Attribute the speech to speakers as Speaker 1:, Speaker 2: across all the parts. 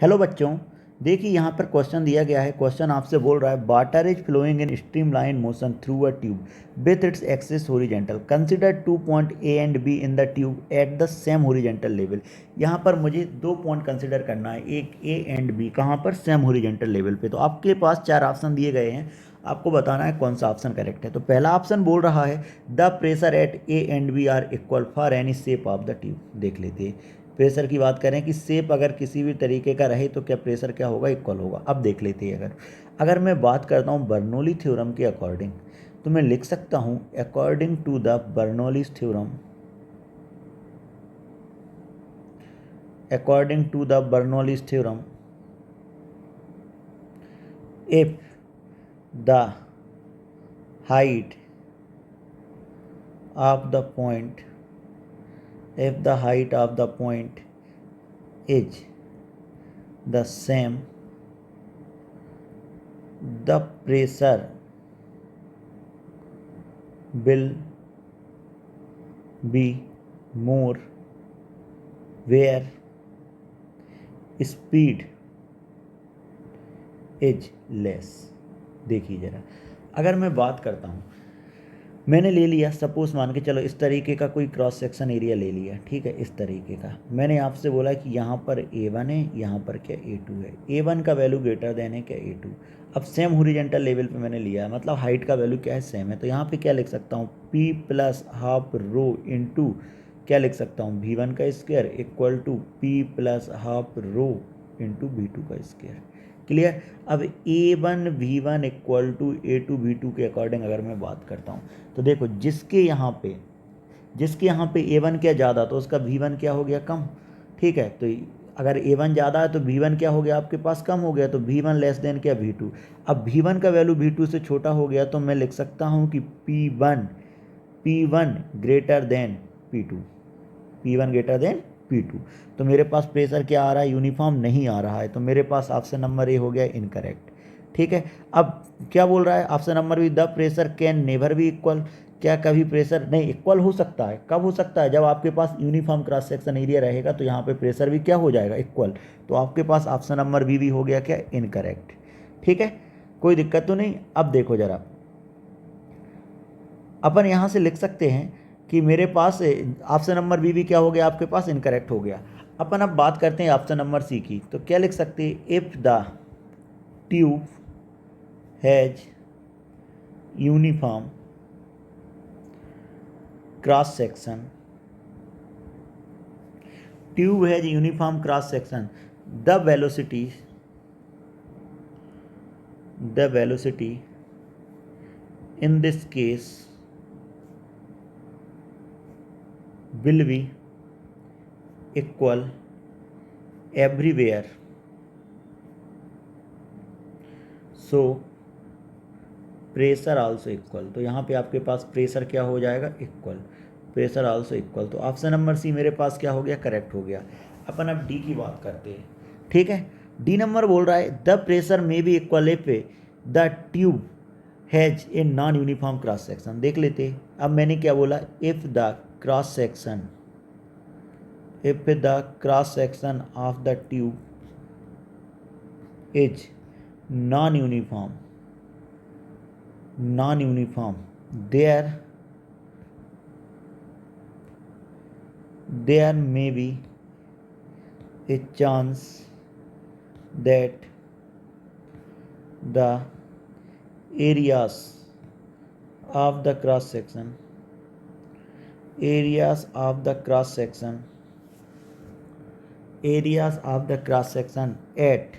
Speaker 1: Hello बच्चों, देखिए यहाँ पर क्वेश्चन दिया गया है। क्वेश्चन आपसे बोल रहा है water is flowing in streamline motion through a tube with its axis horizontal, consider 2 point A and B in the tube at the same horizontal level. यहाँ पर मुझे 2 पॉइंट कंसीडर करना है, एक ए एंड बी, कहाँ पर? सेम हॉरिजॉन्टल लेवल पे। तो आपके पास 4 ऑप्शन दिए गए हैं, आपको बताना है कौन सा ऑप्शन करेक्ट है। तो पहला ऑप्शन बोल रहा है the pressure at A and B are equal for any shape of the tube. देख लेते हैं, प्रेशर की बात करें कि शेप अगर किसी भी तरीके का रहे तो क्या प्रेशर क्या होगा? इक्वल होगा। अब देख लेते हैं, अगर अगर मैं बात करता हूँ बर्नौली थ्योरम के अकॉर्डिंग, तो मैं लिख सकता हूँ according to the Bernoulli's theorem, according to the Bernoulli's theorem, if the height of the point, if the height of the point is the same, the pressure will be more where speed is less। देखिए ज़रा, अगर मैं बात करता हूँ, मैंने ले लिया, सपोज मान के चलो इस तरीके का कोई क्रॉस सेक्शन एरिया ले लिया, ठीक है, इस तरीके का। मैंने आपसे बोला कि यहाँ पर A1 है, यहाँ पर क्या A2 है, A1 का वैल्यू ग्रेटर देन है क्या A2। अब सेम हॉरिजॉन्टल लेवल पे मैंने लिया, मतलब हाइट का वैल्यू क्या है? सेम है। तो यहाँ पे क्या लिख सकता हूँ? P plus half rho into क्या लिख सकता हूँ? V1 का square equal to P plus half rho into V2 का स्क्वायर। क्लियर? अब A1 V1 equal to A2 V2 के अकॉर्डिंग अगर मैं बात करता हूँ, तो देखो जिसके यहाँ पे A1 क्या ज़्यादा, तो उसका V1 क्या हो गया? कम। ठीक है, तो अगर A1 ज़्यादा है तो V1 क्या हो गया आपके पास? कम हो गया। तो V1 लेस देन क्या? V2। अब V1 का वैल्यू V2 से छोटा हो गया, तो मैं लिख सकता हूँ कि P1 greater than P2, P1 greater than P2। तो मेरे पास प्रेशर क्या आ रहा है? यूनिफॉर्म नहीं आ रहा है। तो मेरे पास ऑप्शन नंबर ए हो गया इनकरेक्ट। ठीक है, अब क्या बोल रहा है option number B? The pressure can never be equal. क्या कभी प्रेशर नहीं इक्वल हो सकता है? कब हो सकता है? जब आपके पास यूनिफॉर्म क्रॉस सेक्शन एरिया रहेगा, तो यहाँ पे प्रेशर भी क्या हो जाएगा? इक्वल। तो आपके पास ऑप्शन नंबर बी भी हो गया क्या? इनकरेक्ट। ठीक है, कोई दिक्कत तो नहीं। अब देखो जरा, अपन यहाँ से लिख सकते हैं कि मेरे पास ऑप्शन नंबर बी भी क्या हो गया आपके पास? इनकरेक्ट हो गया। अपन अब बात करते हैं ऑप्शन नंबर सी की। तो क्या लिख सकते हैं? If the tube has uniform cross section, tube has uniform cross section, the velocity in this case will be equal everywhere, so pressure also equal. तो यहाँ पे आपके पास प्रेशर क्या हो जाएगा? इक्वल। Pressure also equal. तो ऑप्शन नंबर सी मेरे पास क्या हो गया? करेक्ट हो गया। अपन अब डी की बात करते हैं। ठीक है, डी नंबर बोल रहा है the pressure may be equal if the tube has a non uniform cross section. देख लेते हैं, अब मैंने क्या बोला? If the cross section, if the cross section of the tube is non-uniform, there may be a chance that the areas of the cross section at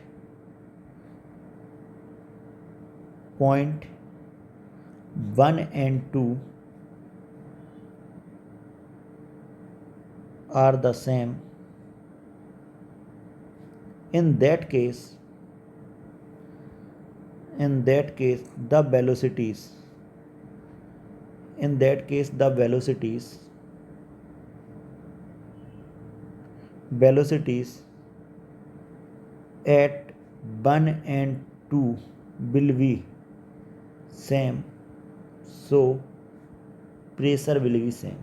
Speaker 1: point 1 and 2 are the same. In that case the velocities at 1 and 2 will be same, so pressure will be same।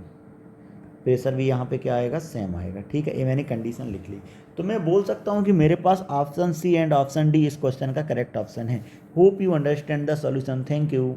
Speaker 1: Pressure भी यहाँ पे क्या आएगा, same आएगा। ठीक है, ये मैंने कंडीशन लिख ली। तो मैं बोल सकता हूँ कि मेरे पास option C and option D इस क्वेश्चन का करेक्ट ऑप्शन है। Hope you understand the solution. Thank you.